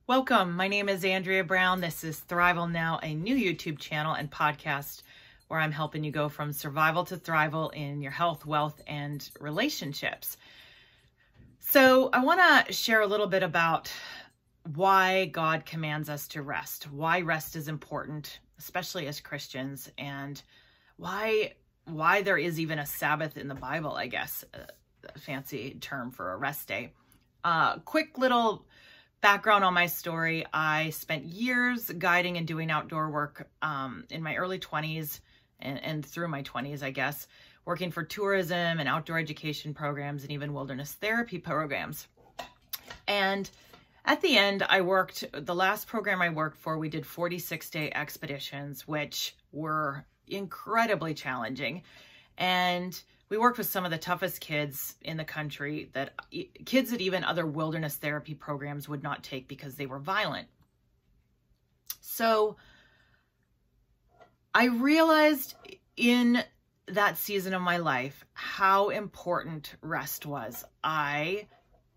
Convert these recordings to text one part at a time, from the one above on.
Welcome. My name is Andrea Brown. This is Thrival Now, a new YouTube channel and podcast where I'm helping you go from survival to thrival in your health, wealth, and relationships. So I want to share a little bit about why God commands us to rest, why rest is important, especially as Christians, and why there is even a Sabbath in the Bible, I guess, a fancy term for a rest day. Quick little background on my story. I spent years guiding and doing outdoor work in my early 20s and through my 20s, I guess, working for tourism and outdoor education programs and even wilderness therapy programs. And at the end, the last program I worked for, we did 46-day expeditions, which were incredibly challenging. And we worked with some of the toughest kids in the country, kids that even other wilderness therapy programs would not take because they were violent. So I realized in that season of my life how important rest was. I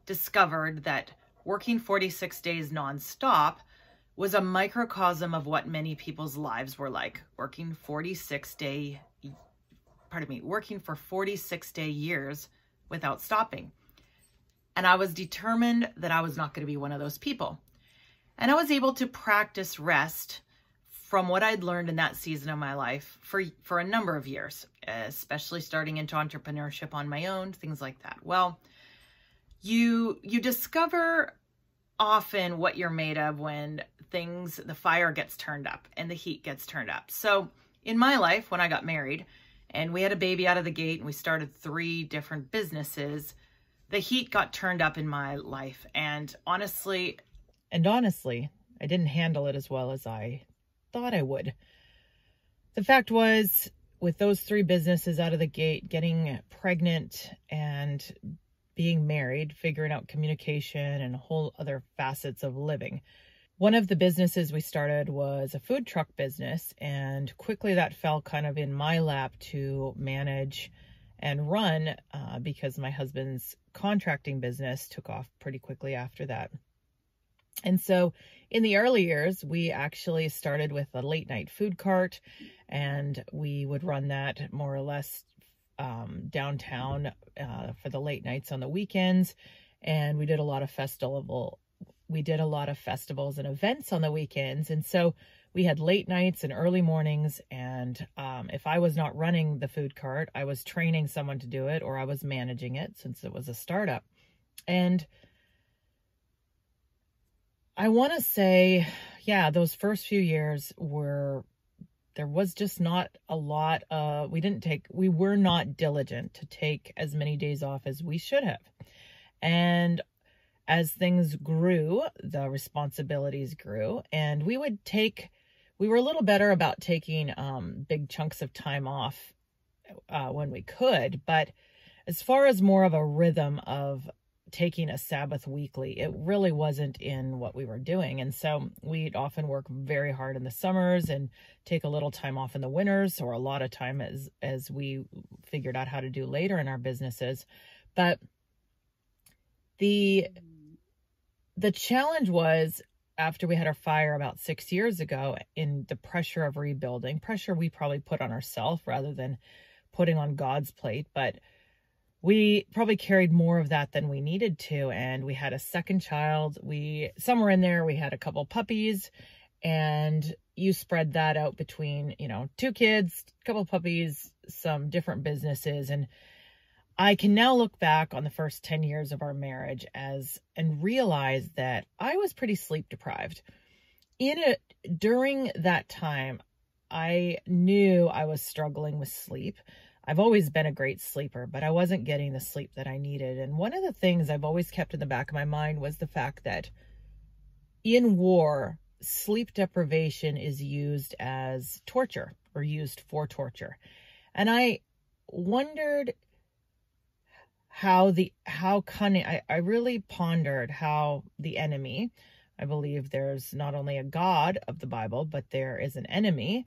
discovered that working 46 days nonstop was a microcosm of what many people's lives were like, working for 46-day years without stopping. And I was determined that I was not going to be one of those people. And I was able to practice rest from what I'd learned in that season of my life for a number of years, especially starting into entrepreneurship on my own, things like that. Well, you discover often what you're made of when the fire gets turned up and the heat gets turned up. So in my life, when I got married, and we had a baby out of the gate and we started 3 different businesses, the heat got turned up in my life. And honestly, I didn't handle it as well as I thought I would. The fact was, with those 3 businesses out of the gate, getting pregnant and being married, figuring out communication and whole other facets of living. One of the businesses we started was a food truck business, and quickly that fell kind of in my lap to manage and run because my husband's contracting business took off pretty quickly after that. And so in the early years, we actually started with a late night food cart, and we would run that more or less downtown for the late nights on the weekends. And we did a lot of festivals and events on the weekends. And so we had late nights and early mornings. And if I was not running the food cart, I was training someone to do it, or I was managing it since it was a startup. And I want to say, yeah, those first few years there was just not a lot. We were not diligent to take as many days off as we should have. And as things grew, the responsibilities grew, and we were a little better about taking big chunks of time off when we could. But as far as more of a rhythm of taking a Sabbath weekly, it really wasn't in what we were doing. And so we'd often work very hard in the summers and take a little time off in the winters, or a lot of time as we figured out how to do later in our businesses. But the challenge was, after we had our fire about 6 years ago, in the pressure of rebuilding, pressure we probably put on ourselves rather than putting on God's plate, but we probably carried more of that than we needed to. And we had a second child. Somewhere in there, we had a couple puppies, and you spread that out between, 2 kids, a couple puppies, some different businesses. And I can now look back on the first 10 years of our marriage and realize that I was pretty sleep deprived. During that time, I knew I was struggling with sleep. I've always been a great sleeper, but I wasn't getting the sleep that I needed. And one of the things I've always kept in the back of my mind was the fact that in war, sleep deprivation is used as torture, or used for torture. And I wondered how cunning, I really pondered how the enemy, I believe there's not only a God of the Bible, but there is an enemy,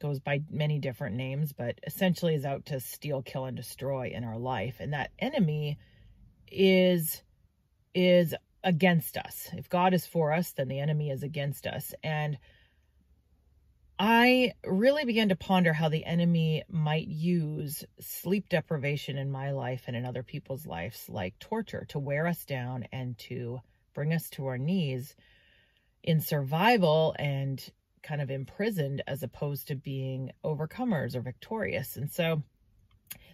goes by many different names, but essentially is out to steal, kill, and destroy in our life. And that enemy is against us. If God is for us, then the enemy is against us. And I really began to ponder how the enemy might use sleep deprivation in my life and in other people's lives like torture, to wear us down and to bring us to our knees in survival and kind of imprisoned, as opposed to being overcomers or victorious. And so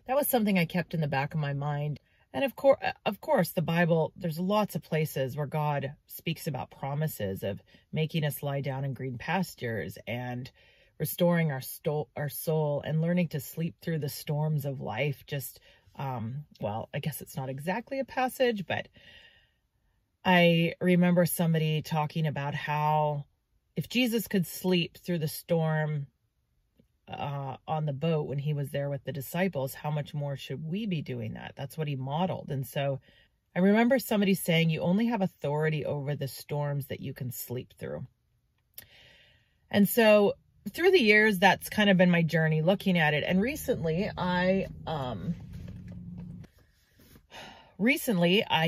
that was something I kept in the back of my mind. And of course, the Bible, there's lots of places where God speaks about promises of making us lie down in green pastures and restoring our soul and learning to sleep through the storms of life. Just, well, I guess it's not exactly a passage, but I remember somebody talking about how if Jesus could sleep through the storm on the boat when he was there with the disciples, how much more should we be doing that? That's what he modeled. And so I remember somebody saying, you only have authority over the storms that you can sleep through. And so through the years, that's kind of been my journey looking at it. And recently I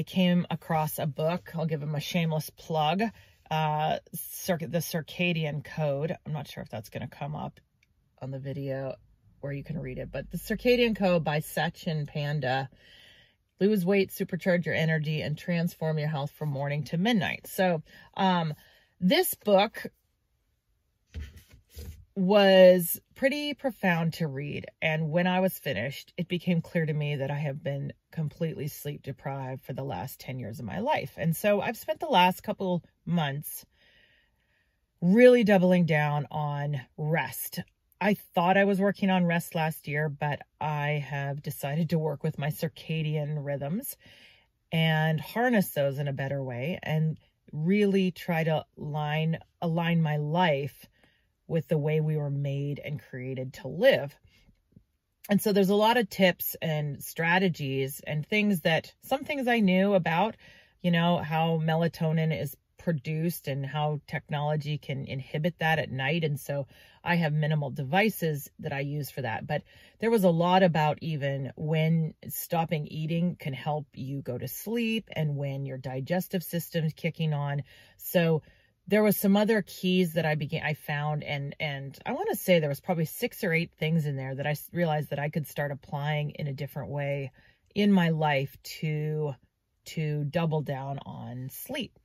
came across a book. I'll give him a shameless plug. The Circadian Code. I'm not sure if that's going to come up on the video where you can read it, but The Circadian Code by Sachin Panda. Lose weight, supercharge your energy, and transform your health from morning to midnight. So this book was pretty profound to read. And when I was finished, it became clear to me that I have been completely sleep deprived for the last 10 years of my life. And so I've spent the last couple months really doubling down on rest. I thought I was working on rest last year, but I have decided to work with my circadian rhythms and harness those in a better way and really try to align my life with the way we were made and created to live. And so there's a lot of tips and strategies and some things I knew about, how melatonin is produced and how technology can inhibit that at night. And so I have minimal devices that I use for that. But there was a lot about even when stopping eating can help you go to sleep and when your digestive system is kicking on. So there was some other keys that I found, and I want to say there was probably 6 or 8 things in there that I realized that I could start applying in a different way in my life to double down on sleep.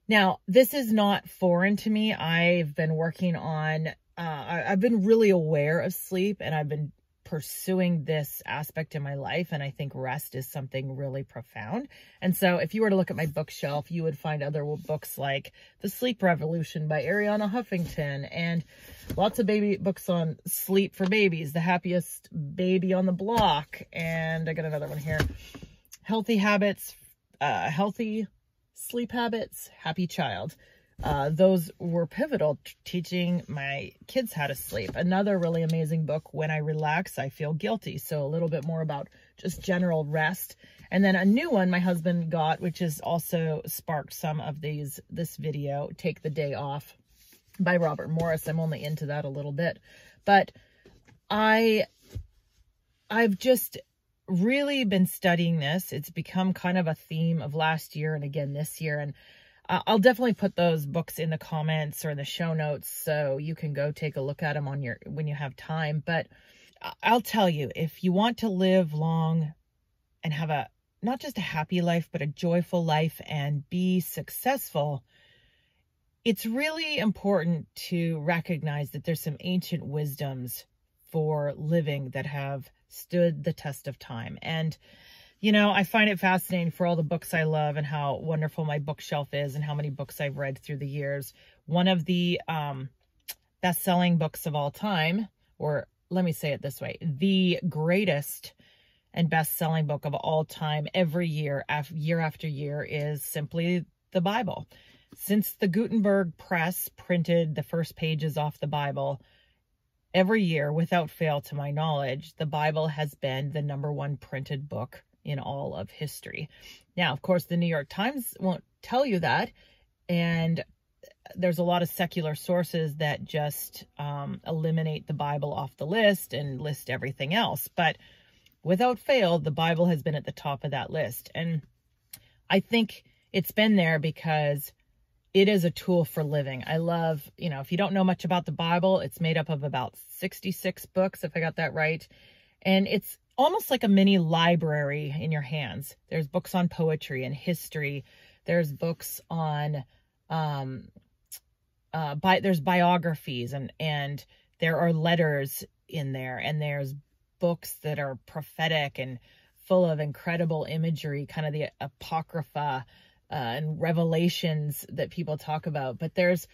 Now, this is not foreign to me. I've been working on, I've been really aware of sleep, and I've been pursuing this aspect in my life. And I think rest is something really profound. And so if you were to look at my bookshelf, you would find other books like The Sleep Revolution by Arianna Huffington, and lots of baby books on sleep for babies, The Happiest Baby on the Block. And I got another one here, Healthy Sleep Habits, Happy Child. Those were pivotal teaching my kids how to sleep. Another really amazing book, When I Relax, I Feel Guilty. So a little bit more about just general rest. And then a new one my husband got, which has also sparked some of this video, Take the Day Off by Robert Morris. I'm only into that a little bit, but I've just really been studying this. It's become kind of a theme of last year and again this year. And I'll definitely put those books in the comments or in the show notes so you can go take a look at them when you have time. But I'll tell you, if you want to live long and have not just a happy life, but a joyful life and be successful, it's really important to recognize that there's some ancient wisdoms for living that have stood the test of time. And I find it fascinating for all the books I love and how wonderful my bookshelf is and how many books I've read through the years. One of the best-selling books of all time, or let me say it this way, the greatest and best-selling book of all time every year, year after year, is simply the Bible. Since the Gutenberg press printed the first pages off the Bible, every year, without fail, to my knowledge, the Bible has been the #1 printed book in all of history. Now, of course, the New York Times won't tell you that. And there's a lot of secular sources that just eliminate the Bible off the list and list everything else. But without fail, the Bible has been at the top of that list. And I think it's been there because it is a tool for living. I love, if you don't know much about the Bible, it's made up of about 66 books, if I got that right. And it's almost like a mini library in your hands. There's books on poetry and history. There's books on, there's biographies and there are letters in there, and there's books that are prophetic and full of incredible imagery, kind of the Apocrypha, and revelations that people talk about. But there's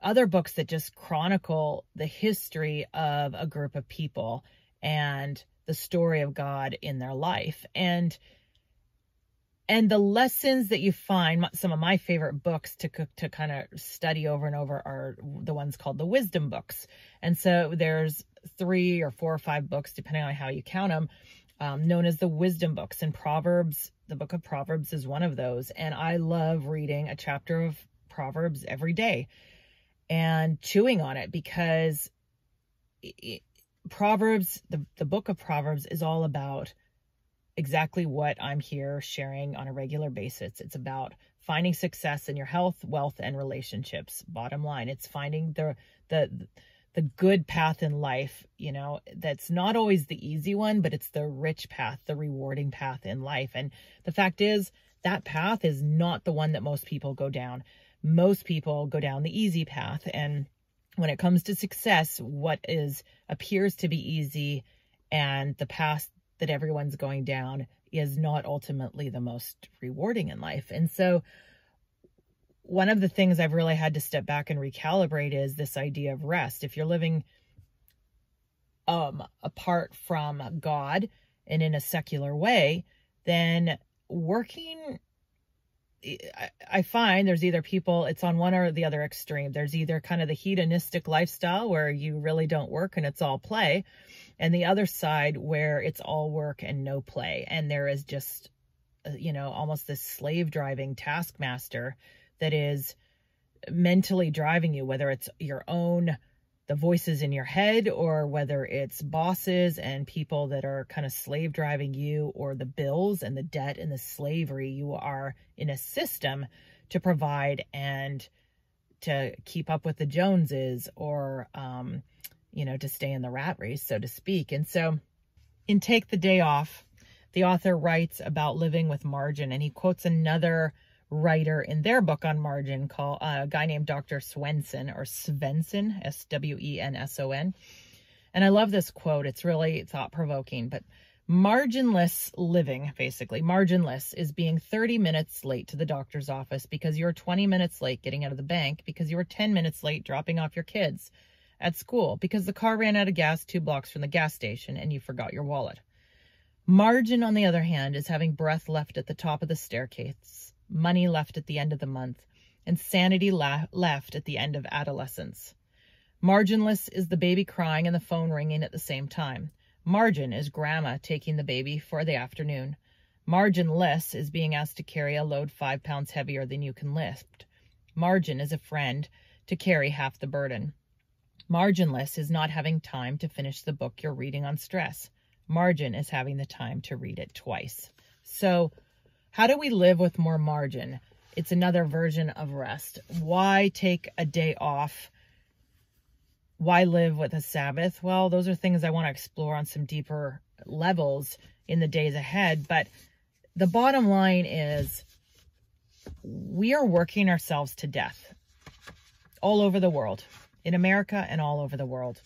other books that just chronicle the history of a group of people and the story of God in their life. And the lessons that you find, some of my favorite books to kind of study over and over are the ones called the wisdom books. And so there's 3 or 4 or 5 books, depending on how you count them, known as the wisdom books. And Proverbs, the book of Proverbs, is one of those. And I love reading a chapter of Proverbs every day and chewing on it, because Proverbs, the book of Proverbs, is all about exactly what I'm here sharing on a regular basis. It's about finding success in your health, wealth, and relationships. Bottom line, it's finding the good path in life, that's not always the easy one, but it's the rich path, the rewarding path in life. And the fact is, that path is not the one that most people go down. Most people go down the easy path. And when it comes to success, what appears to be easy and the path that everyone's going down is not ultimately the most rewarding in life. And so one of the things I've really had to step back and recalibrate is this idea of rest. If you're living apart from God and in a secular way, then working, I find there's either people, it's on one or the other extreme. There's either kind of the hedonistic lifestyle where you really don't work and it's all play, and the other side where it's all work and no play. And there is just, almost this slave driving taskmaster that is mentally driving you, whether it's the voices in your head, or whether it's bosses and people that are kind of slave driving you, or the bills and the debt and the slavery. You are in a system to provide and to keep up with the Joneses, or, to stay in the rat race, so to speak. And so in Take the Day Off, the author writes about living with margin, and he quotes another writer in their book on margin, called a guy named Dr. Swenson, Swenson. And I love this quote. It's really thought-provoking. But marginless living, basically, marginless is being 30 minutes late to the doctor's office because you're 20 minutes late getting out of the bank, because you were 10 minutes late dropping off your kids at school, because the car ran out of gas 2 blocks from the gas station and you forgot your wallet. Margin, on the other hand, is having breath left at the top of the staircase, money left at the end of the month, and sanity left at the end of adolescence. Marginless is the baby crying and the phone ringing at the same time. Margin is grandma taking the baby for the afternoon. Marginless is being asked to carry a load 5 pounds heavier than you can lift. Margin is a friend to carry half the burden. Marginless is not having time to finish the book you're reading on stress. Margin is having the time to read it twice. So how do we live with more margin? It's another version of rest. Why take a day off? Why live with a Sabbath? Well, those are things I want to explore on some deeper levels in the days ahead. But the bottom line is we are working ourselves to death all over the world, in America and all over the world.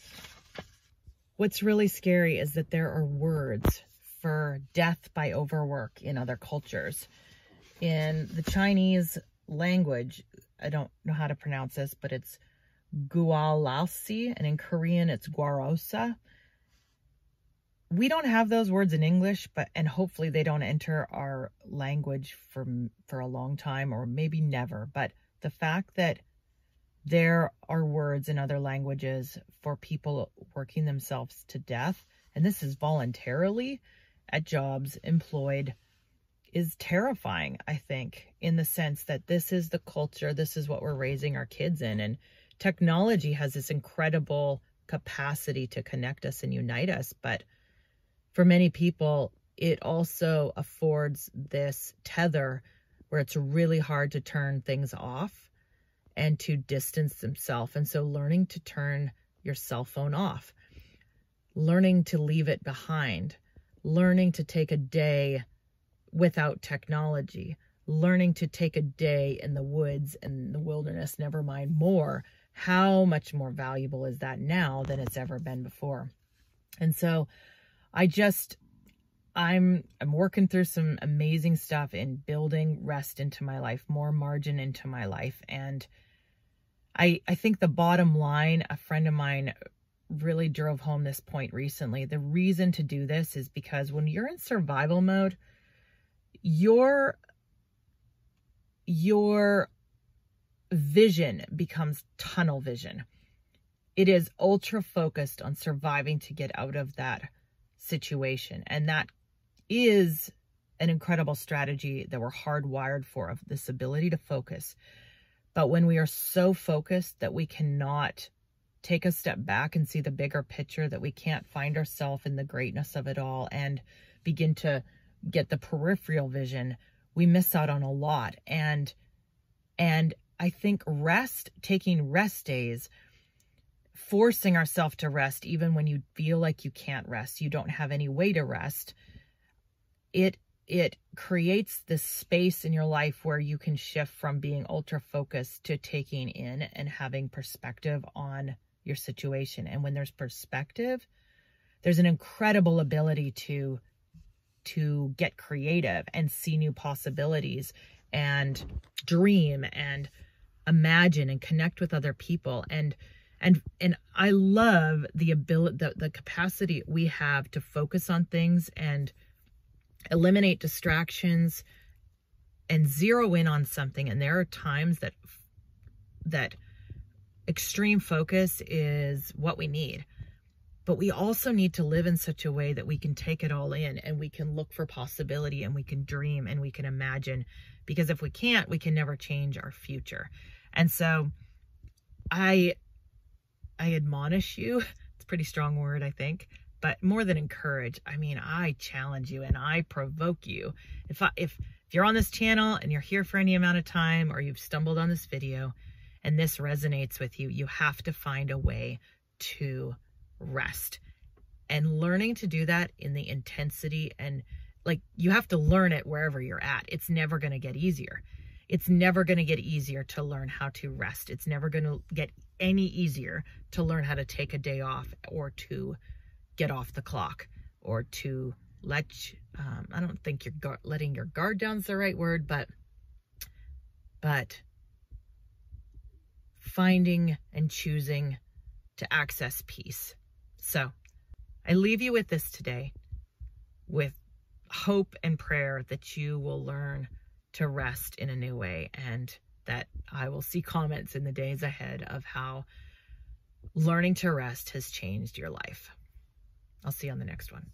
What's really scary is that there are words for death by overwork in other cultures. In the Chinese language, I don't know how to pronounce this, but it's gualaosi, and in Korean it's gwarosa. We don't have those words in English, and hopefully they don't enter our language for a long time, or maybe never. But the fact that there are words in other languages for people working themselves to death, and this is voluntarily at jobs employed, is terrifying, I think, in the sense that this is the culture, this is what we're raising our kids in. And technology has this incredible capacity to connect us and unite us. But for many people, it also affords this tether where it's really hard to turn things off and to distance themselves. And so learning to turn your cell phone off, learning to leave it behind, learning to take a day without technology, learning to take a day in the woods and the wilderness, never mind more. How much more valuable is that now than it's ever been before? And so I'm working through some amazing stuff in building rest into my life, more margin into my life. And I think the bottom line, a friend of mine really drove home this point recently. The reason to do this is because when you're in survival mode, your vision becomes tunnel vision. It is ultra focused on surviving to get out of that situation. And that is an incredible strategy that we're hardwired for, of this ability to focus. But when we are so focused that we cannot take a step back and see the bigger picture, that we can't find ourselves in the greatness of it all and begin to get the peripheral vision, we miss out on a lot. And I think taking rest days, forcing ourselves to rest, even when you feel like you can't rest, you don't have any way to rest, it creates this space in your life where you can shift from being ultra focused to taking in and having perspective on your situation. And when there's perspective, there's an incredible ability to get creative and see new possibilities and dream and imagine and connect with other people. And I love the ability, the capacity we have to focus on things and eliminate distractions and zero in on something. And there are times that extreme focus is what we need. But we also need to live in such a way that we can take it all in, and we can look for possibility, and we can dream, and we can imagine. Because if we can't, we can never change our future. And so I admonish you. It's a pretty strong word, I think, but more than encourage, I mean, I challenge you and I provoke you. If you're on this channel and you're here for any amount of time, or you've stumbled on this video and this resonates with you, you have to find a way to rest. And learning to do that in the intensity, and like, you have to learn it wherever you're at. It's never going to get easier. It's never going to get easier to learn how to rest. It's never going to get any easier to learn how to take a day off, or to get off the clock, or to I don't think letting your guard down is the right word, but finding and choosing to access peace. So I leave you with this today, with hope and prayer that you will learn to rest in a new way, and that I will see comments in the days ahead of how learning to rest has changed your life. I'll see you on the next one.